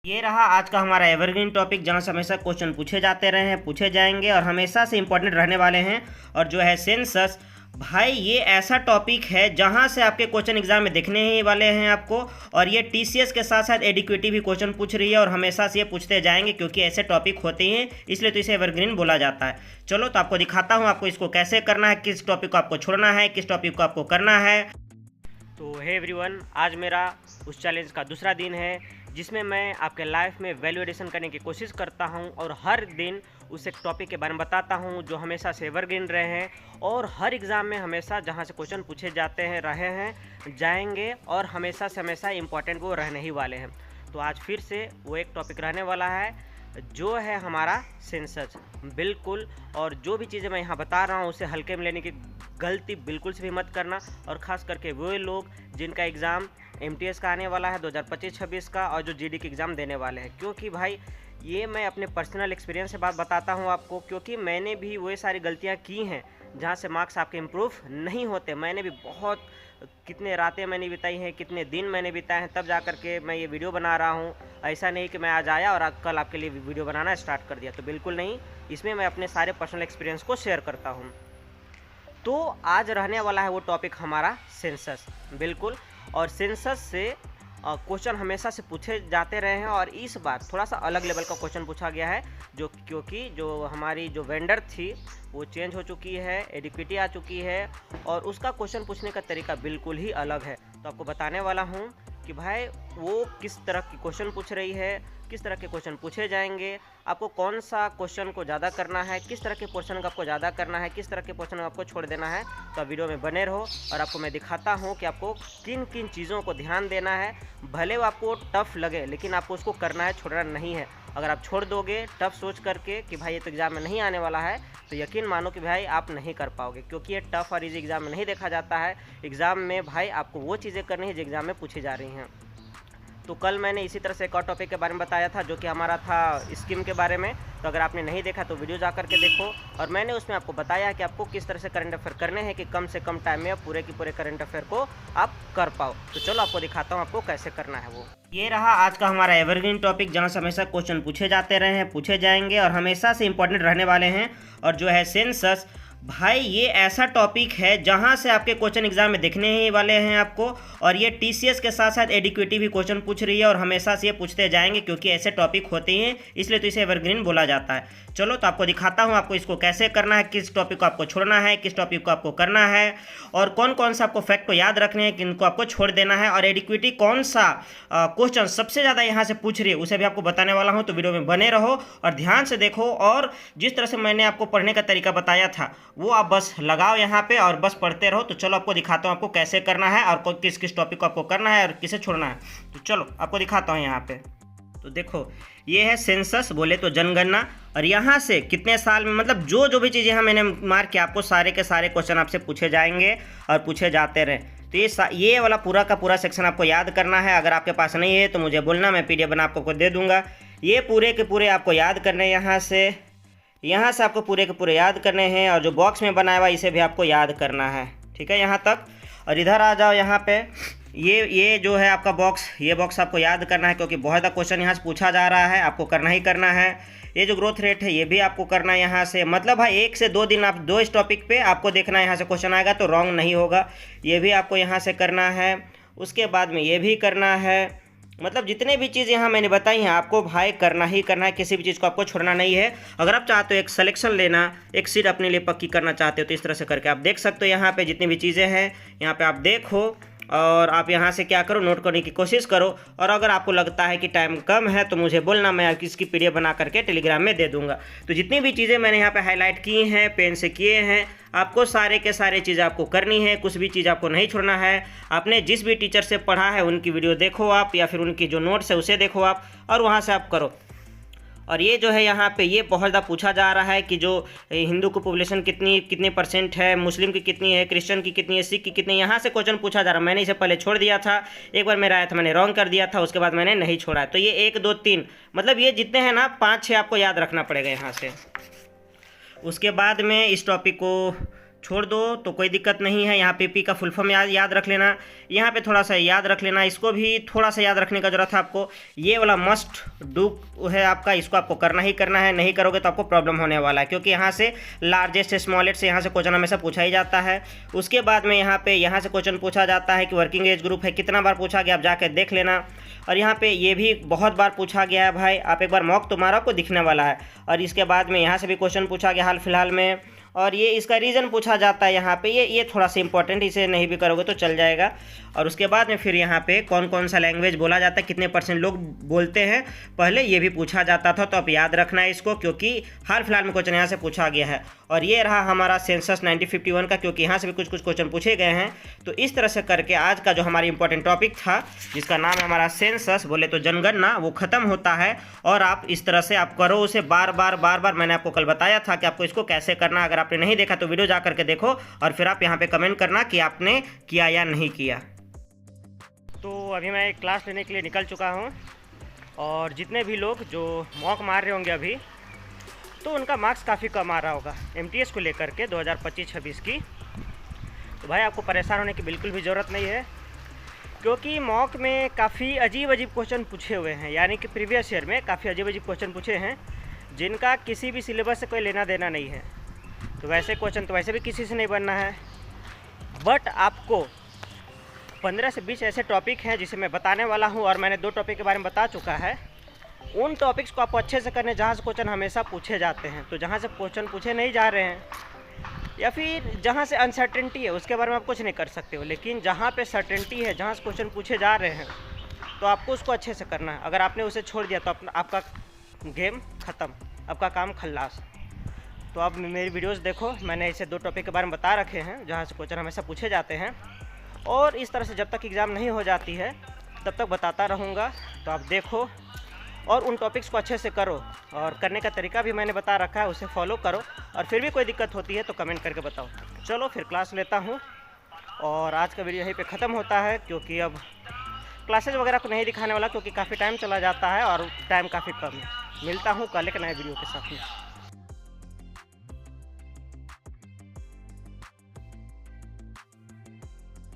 ये रहा आज का हमारा एवरग्रीन टॉपिक, जहाँ से हमेशा क्वेश्चन पूछे जाते रहे हैं, पूछे जाएंगे और हमेशा से इम्पोर्टेंट रहने वाले हैं। और जो है सेंसस, भाई ये ऐसा टॉपिक है जहाँ से आपके क्वेश्चन एग्जाम में दिखने ही वाले हैं आपको। और ये टीसीएस के साथ साथ एडिक्विटी भी क्वेश्चन पूछ रही है और हमेशा से ये पूछते जाएंगे, क्योंकि ऐसे टॉपिक होते हैं, इसलिए तो इसे एवरग्रीन बोला जाता है। चलो तो आपको दिखाता हूँ आपको इसको कैसे करना है, किस टॉपिक को आपको छोड़ना है, किस टॉपिक को आपको करना है। तो हे एवरीवन, आज मेरा उस चैलेंज का दूसरा दिन है जिसमें मैं आपके लाइफ में वैल्यू एडिशन करने की कोशिश करता हूं और हर दिन उस एक टॉपिक के बारे में बताता हूं जो हमेशा से एवरग्रीन रहे हैं और हर एग्ज़ाम में हमेशा जहां से क्वेश्चन पूछे जाते हैं, रहे हैं, जाएंगे और हमेशा से हमेशा इम्पॉर्टेंट वो रहने ही वाले हैं। तो आज फिर से वो एक टॉपिक रहने वाला है जो है हमारा सेंसस, बिल्कुल। और जो भी चीज़ें मैं यहाँ बता रहा हूँ उसे हल्के में लेने की गलती बिल्कुल से भी मत करना। और ख़ास करके वो लोग जिनका एग्ज़ाम एमटीएस का आने वाला है 2025-26 का और जो जीडी के एग्ज़ाम देने वाले हैं, क्योंकि भाई ये मैं अपने पर्सनल एक्सपीरियंस से बात बताता हूँ आपको, क्योंकि मैंने भी वो सारी गलतियाँ की हैं जहाँ से मार्क्स आपके इम्प्रूव नहीं होते। मैंने भी बहुत कितने रातें मैंने बिताई हैं, कितने दिन मैंने बिताए हैं, तब जा कर के मैं ये वीडियो बना रहा हूँ। ऐसा नहीं कि मैं आज आया और कल आपके लिए वीडियो बनाना स्टार्ट कर दिया, तो बिल्कुल नहीं। इसमें मैं अपने सारे पर्सनल एक्सपीरियंस को शेयर करता हूँ। तो आज रहने वाला है वो टॉपिक हमारा सेंसस, बिल्कुल। और सेंसस से क्वेश्चन हमेशा से पूछे जाते रहे हैं और इस बार थोड़ा सा अलग लेवल का क्वेश्चन पूछा गया है, जो क्योंकि जो हमारी जो वेंडर थी वो चेंज हो चुकी है, एडिक्विटी आ चुकी है और उसका क्वेश्चन पूछने का तरीका बिल्कुल ही अलग है। तो आपको बताने वाला हूँ कि भाई वो किस तरह की क्वेश्चन पूछ रही है, किस तरह के क्वेश्चन पूछे जाएंगे, आपको कौन सा क्वेश्चन को ज़्यादा करना है, किस तरह के पोर्शन को आपको ज़्यादा करना है, किस तरह के पोर्शन को आपको छोड़ देना है। तो वीडियो में बने रहो और आपको मैं दिखाता हूँ कि आपको किन किन चीज़ों को ध्यान देना है। भले वो आपको टफ लगे लेकिन आपको उसको करना है, छोड़ना नहीं है। अगर आप छोड़ दोगे टफ सोच करके कि भाई ये तो एग्ज़ाम में नहीं आने वाला है, तो यकीन मानो कि भाई आप नहीं कर पाओगे, क्योंकि ये टफ और इजी एग्ज़ाम में नहीं देखा जाता है। एग्ज़ाम में भाई आपको वो चीज़ें करनी है जो एग्ज़ाम में पूछी जा रही हैं। तो कल मैंने इसी तरह से एक और टॉपिक के बारे में बताया था जो कि हमारा था स्कीम के बारे में। तो अगर आपने नहीं देखा तो वीडियो जा करके देखो। और मैंने उसमें आपको बताया है कि आपको किस तरह से करंट अफेयर करने हैं कि कम से कम टाइम में आप पूरे की पूरे करंट अफेयर को आप कर पाओ। तो चलो आपको दिखाता हूँ आपको कैसे करना है वो। ये रहा आज का हमारा एवरग्रीन टॉपिक, जहाँ से हमेशा क्वेश्चन पूछे जाते रहे हैं, पूछे जाएंगे और हमेशा से इम्पोर्टेंट रहने वाले हैं। और जो है सेंसस, भाई ये ऐसा टॉपिक है जहाँ से आपके क्वेश्चन एग्जाम में दिखने ही वाले हैं आपको। और ये टीसीएस के साथ साथ एडिक्विटी भी क्वेश्चन पूछ रही है और हमेशा से ये पूछते जाएंगे, क्योंकि ऐसे टॉपिक होते हैं, इसलिए तो इसे एवरग्रीन बोला जाता है। चलो तो आपको दिखाता हूँ आपको इसको कैसे करना है, किस टॉपिक को आपको छोड़ना है, किस टॉपिक को आपको करना है और कौन कौन सा आपको फैक्ट को याद रखने हैं, किनको आपको छोड़ देना है। और एडिक्विटी कौन सा क्वेश्चन सबसे ज़्यादा यहाँ से पूछ रही है उसे भी आपको बताने वाला हूँ। तो वीडियो में बने रहो और ध्यान से देखो। और जिस तरह से मैंने आपको पढ़ने का तरीका बताया था वो आप बस लगाओ यहाँ पे और बस पढ़ते रहो। तो चलो आपको दिखाता हूँ आपको कैसे करना है और किस किस टॉपिक को आपको करना है और किसे छोड़ना है। तो चलो आपको दिखाता हूँ यहाँ पे। तो देखो ये है सेंसस, बोले तो जनगणना। और यहाँ से कितने साल में, मतलब जो जो भी चीज़ यहाँ मैंने मार्क किया, आपको सारे के सारे क्वेश्चन आपसे पूछे जाएंगे और पूछे जाते रहे। तो ये वाला पूरा का पूरा सेक्शन आपको याद करना है। अगर आपके पास नहीं है तो मुझे बोलना, मैं पीडीएफ बना आपको दे दूँगा। ये पूरे के पूरे आपको याद करने, यहाँ से आपको पूरे के पूरे याद करने हैं। और जो बॉक्स में बनाया हुआ इसे भी आपको याद करना है, ठीक है, यहाँ तक। और इधर आ जाओ यहाँ पे, ये जो है आपका बॉक्स, ये बॉक्स आपको याद करना है, क्योंकि बहुत ज़्यादा क्वेश्चन यहाँ से पूछा जा रहा है, आपको करना ही करना है। ये जो ग्रोथ रेट है ये भी आपको करना है यहाँ से, मतलब भाई 1 से 2 दिन आप दो इस टॉपिक पे आपको देखना है, यहाँ से क्वेश्चन आएगा तो रॉन्ग नहीं होगा। ये भी आपको यहाँ से करना है, उसके बाद में ये भी करना है। मतलब जितने भी चीज़ यहाँ मैंने बताई हैं आपको भाई करना ही करना है, किसी भी चीज़ को आपको छोड़ना नहीं है। अगर आप चाहते हो एक सिलेक्शन लेना, एक सीट अपने लिए पक्की करना चाहते हो, तो इस तरह से करके आप देख सकते हो। यहाँ पे जितनी भी चीज़ें हैं यहाँ पे आप देखो और आप यहाँ से क्या करो, नोट करने की कोशिश करो। और अगर आपको लगता है कि टाइम कम है तो मुझे बोलना, मैं इसकी पीडीएफ बना करके टेलीग्राम में दे दूँगा। तो जितनी भी चीज़ें मैंने यहाँ पे हाईलाइट की हैं, पेन से किए हैं, आपको सारे के सारे चीज़ें आपको करनी है, कुछ भी चीज़ आपको नहीं छोड़ना है। आपने जिस भी टीचर से पढ़ा है उनकी वीडियो देखो आप, या फिर उनकी जो नोट्स है उसे देखो आप और वहाँ से आप करो। और ये जो है यहाँ पे ये बहुत ज़्यादा पूछा जा रहा है कि जो हिंदू की पॉपुलेशन कितने परसेंट है, मुस्लिम की कितनी है, क्रिश्चियन की कितनी है, सिख की कितनी, यहाँ से क्वेश्चन पूछा जा रहा है। मैंने इसे पहले छोड़ दिया था, एक बार मेरा आया था मैंने रॉन्ग कर दिया था, उसके बाद मैंने नहीं छोड़ा। तो ये 1 2 3 मतलब ये जितने हैं ना 5 6 आपको याद रखना पड़ेगा यहाँ से। उसके बाद में इस टॉपिक को छोड़ दो तो कोई दिक्कत नहीं है। यहाँ पे पी का फुल फॉर्म याद रख लेना, यहाँ पे थोड़ा सा याद रख लेना, इसको भी थोड़ा सा याद रखने का जरूरत है आपको। ये वाला मस्ट डू है आपका, इसको आपको करना ही करना है, नहीं करोगे तो आपको प्रॉब्लम होने वाला है, क्योंकि यहाँ से लार्जेस्ट स्मॉलेस्ट से यहाँ से क्वेश्चन हमेशा पूछा ही जाता है। उसके बाद में यहाँ से क्वेश्चन पूछा जाता है कि वर्किंग एज ग्रुप है, कितना बार पूछा गया आप जाके देख लेना। और यहाँ पे ये भी बहुत बार पूछा गया है भाई, आप एक बार मॉक तुम्हारा को दिखने वाला है। और इसके बाद में यहाँ से भी क्वेश्चन पूछा गया हाल फिलहाल में, और ये इसका रीज़न पूछा जाता है यहाँ पे, ये थोड़ा सा इंपॉर्टेंट, इसे नहीं भी करोगे तो चल जाएगा। और उसके बाद में फिर यहाँ पे कौन कौन सा लैंग्वेज बोला जाता है, कितने % लोग बोलते हैं, पहले ये भी पूछा जाता था, तो आप याद रखना है इसको, क्योंकि हाल फिलहाल में क्वेश्चन यहाँ से पूछा गया है। और ये रहा हमारा सेंसस 1951 का, क्योंकि यहाँ से भी कुछ क्वेश्चन पूछे गए हैं। तो इस तरह से करके आज का जो हमारा इंपॉर्टेंट टॉपिक था, जिसका नाम है हमारा सेंसस, बोले तो जनगणना, वो ख़त्म होता है। और आप इस तरह से आप करो उसे बार बार। मैंने आपको कल बताया था कि आपको इसको कैसे करना, अगर आपने नहीं देखा तो वीडियो जा करके देखो, और फिर आप यहाँ पे कमेंट करना कि आपने किया या नहीं किया। तो अभी मैं क्लास लेने के लिए निकल चुका हूँ, और जितने भी लोग जो मॉक मार रहे होंगे अभी, तो उनका मार्क्स काफ़ी कम आ रहा होगा MTS को लेकर के 2025-26 की। तो भाई आपको परेशान होने की बिल्कुल भी ज़रूरत नहीं है, क्योंकि मॉक में काफ़ी अजीब क्वेश्चन पूछे हुए हैं, यानी कि प्रीवियस ईयर में काफ़ी अजीब क्वेश्चन पूछे हैं, जिनका किसी भी सिलेबस से कोई लेना देना नहीं है। तो वैसे क्वेश्चन तो वैसे भी किसी से नहीं बनना है, बट आपको 15 से 20 ऐसे टॉपिक हैं जिसे मैं बताने वाला हूं, और मैंने 2 टॉपिक के बारे में बता चुका है। उन टॉपिक्स को आपको अच्छे से करने जहां से क्वेश्चन हमेशा पूछे जाते हैं। तो जहां से क्वेश्चन पूछे नहीं जा रहे हैं, या फिर जहां से अनसर्टेनिटी है, उसके बारे में आप कुछ नहीं कर सकते हो, लेकिन जहां पे सर्टेनिटी है, जहां से क्वेश्चन पूछे जा रहे हैं, तो आपको उसको अच्छे से करना है। अगर आपने उसे छोड़ दिया तो आपका गेम ख़त्म, आपका काम खल्लास। तो अब मेरी वीडियोस देखो, मैंने इसे 2 टॉपिक के बारे में बता रखे हैं जहाँ से क्वेश्चन हमेशा पूछे जाते हैं, और इस तरह से जब तक एग्ज़ाम नहीं हो जाती है तब तक बताता रहूँगा। तो आप देखो और उन टॉपिक्स को अच्छे से करो, और करने का तरीका भी मैंने बता रखा है, उसे फॉलो करो। और फिर भी कोई दिक्कत होती है तो कमेंट करके बताओ। चलो फिर क्लास लेता हूँ, और आज का वीडियो यहीं पे ख़त्म होता है, क्योंकि अब क्लासेज वगैरह को नहीं दिखाने वाला, क्योंकि काफ़ी टाइम चला जाता है और टाइम काफ़ी कम है। मिलता हूँ कल एक नए वीडियो के साथ में।